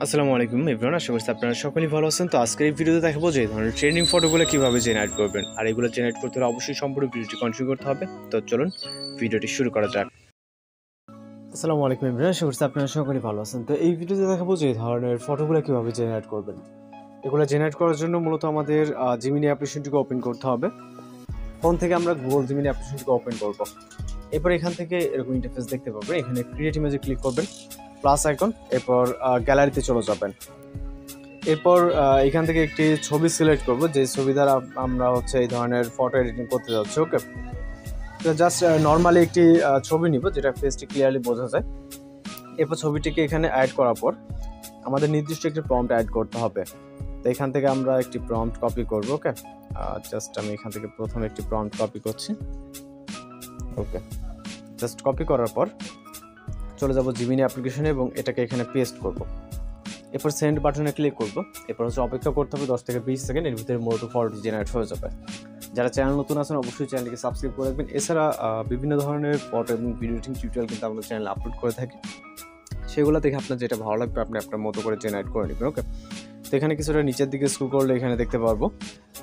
আসসালামু আলাইকুম এভরিওয়ান, আশা করছি আপনারা সকলেই ভালো আছেন। তো আজকের এই ভিডিওতে দেখাবো যে এই ধরনের ট্রেন্ডিং ফটোগুলো কিভাবে জেনারেট করবেন, আর এগুলো জেনারেট করতে হলে অবশ্যই সম্পূর্ণ ভিডিওটি কন্টিনিউ করতে হবে। তো চলুন ভিডিওটি শুরু করা যাক। আসসালামু আলাইকুম এভরিওয়ান, আশা করছি আপনারা সকলেই ভালো আছেন। তো এই ভিডিওতে দেখাবো যে এই ধরনের ফটোগুলো কিভাবে জেনারেট করবেন। এগুলো জেনারেট করার জন্য মূলত আমাদের জিমিনি অ্যাপ্লিকেশনটিকে ওপেন করতে হবে। ফোন থেকে আমরা গুগল জিমিনি অ্যাপ্লিকেশনটিকে ওপেন করব। এরপর এখান থেকে এরকম ইন্টারফেস দেখতে পাবেন। এখানে ক্রিয়েট ইমেজে ক্লিক করবেন, প্লাস আইকন, এরপর গ্যালারিতে চলে যাবেন। এরপর এখান থেকে একটি ছবি সিলেক্ট করব, যে ছবি দ্বারা আমরা এই ধরনের ফটো এডিটিং করতে যাচ্ছি। ওকে, তো জাস্ট নর্মালি একটি ছবি নিব যেটা ফেসটি ক্লিয়ারলি বোঝা যায়। এরপর ছবিটিকে এখানে অ্যাড করার পর আমাদের নির্দিষ্ট একটি প্রম্পট অ্যাড করতে হবে। তো এখান থেকে আমরা একটি প্রম্পট কপি করব। ওকে, জাস্ট আমি এখান থেকে প্রথমে একটি প্রম্পট কপি করছি। ওকে, জাস্ট কপি করার পর চলে যাব জিমিনি অ্যাপ্লিকেশনে এবং এটাকে এখানে পেস্ট করব। এরপর সেন্ড বাটনে ক্লিক করব। এরপর অপেক্ষা করতে হবে 10 থেকে 20 সেকেন্ড। এর ভিতরে মোটো ফটোটি জেনারেট হয়ে যাবে। যারা চ্যানেল নতুন আছেন অবশ্যই চ্যানেলটিকে সাবস্ক্রাইব করে রাখবেন। এছাড়া বিভিন্ন ধরনের ফটো এবং ভিডিও এডিটিং টিউটোরিয়াল কিন্তু আমাদের চ্যানেলে আপলোড করে থাকি। সেগুলো দেখে আপনার যেটা ভালো লাগবে আপনি আপনার মতো করে জেনারেট করে নেবেন। ওকে, তো এখানে কিছুটা নিচের দিকে স্ক্রল করলে এখানে দেখতে পারবো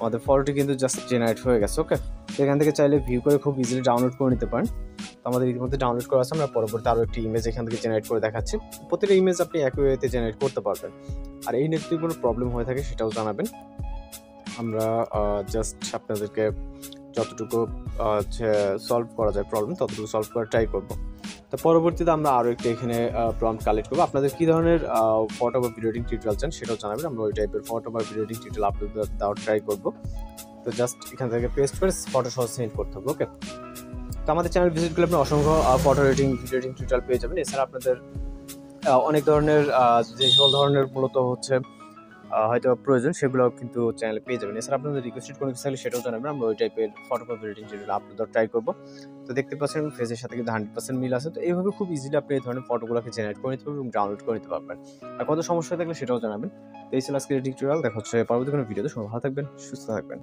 আমাদের ফটোটি কিন্তু জাস্ট জেনারেট হয়ে গেছে। ওকে, তো এখান থেকে চাইলে ভিউ করে খুব ইজিলি ডাউনলোড করে নিতে পারেন। আমাদের ইতিমধ্যে ডাউনলোড করা আছে। আমরা পরবর্তী আরও একটি ইমেজ এখান থেকে জেনারেট করে দেখাচ্ছি। প্রতিটা ইমেজ আপনি একই ওয়েতে জেনারেট করতে পারবেন। আর এই নেট যদি কোনো প্রবলেম হয়ে থাকে সেটাও জানাবেন। আমরা জাস্ট আপনাদেরকে যতটুকু সলভ করা যায় প্রবলেম ততটুকু সলভ করার ট্রাই করব। তো পরবর্তীতে আমরা আরও একটি এখানে প্রম্পট কালেক্ট করবো। আপনাদের কী ধরনের ফটো বা ভিডিও এডিটিং টিউটোরিয়াল চান সেটাও জানাবেন। আমরা ওই টাইপের ফটো বা ভিডিও এডিটিং টিউটোরিয়াল আপলোড দেওয়ার ট্রাই করবো। তো জাস্ট এখান থেকে পেস্ট করে ফটো সহ সেন্ড করতে হবে। ওকে, তো আমাদের চ্যানেল ভিজিট করলে আপনি অসংখ্য photo editing video editing tutorial পেয়ে যাবেন। এছাড়া আপনাদের অনেক ধরনের যে সকল ধরনের মূলত হয়তো প্রয়োজন সেগুলো কিন্তু চ্যানেলে পেয়ে যাবেন। এছাড়া আপনাদের রিকোয়েস্টেড কোনো কিছু থাকলে সেটাও জানাবেন। আমরা ওই টাইপের ফটো বা ভিডিও এডিটিং টিউটোরিয়াল আপলোড দেওয়ার ট্রাই করবো। তো দেখতে পাচ্ছেন ফেসের সাথে কিন্তু 100% মিল আছে। তো এইভাবে খুব ইজিলি আপনি এই ধরনের ফটোগুলোকে জেনারেট করে নিতে পারবেন এবং ডাউনলোড করে নিতে পারবেন। আর কত সমস্যা থাকলে সেটাও জানাবেন। তো এই ছিল আজকের টিউটোরিয়াল। দেখা হচ্ছে পরবর্তী কোনো ভিডিওতে। সবাই ভালো থাকবেন, সুস্থ থাকবেন।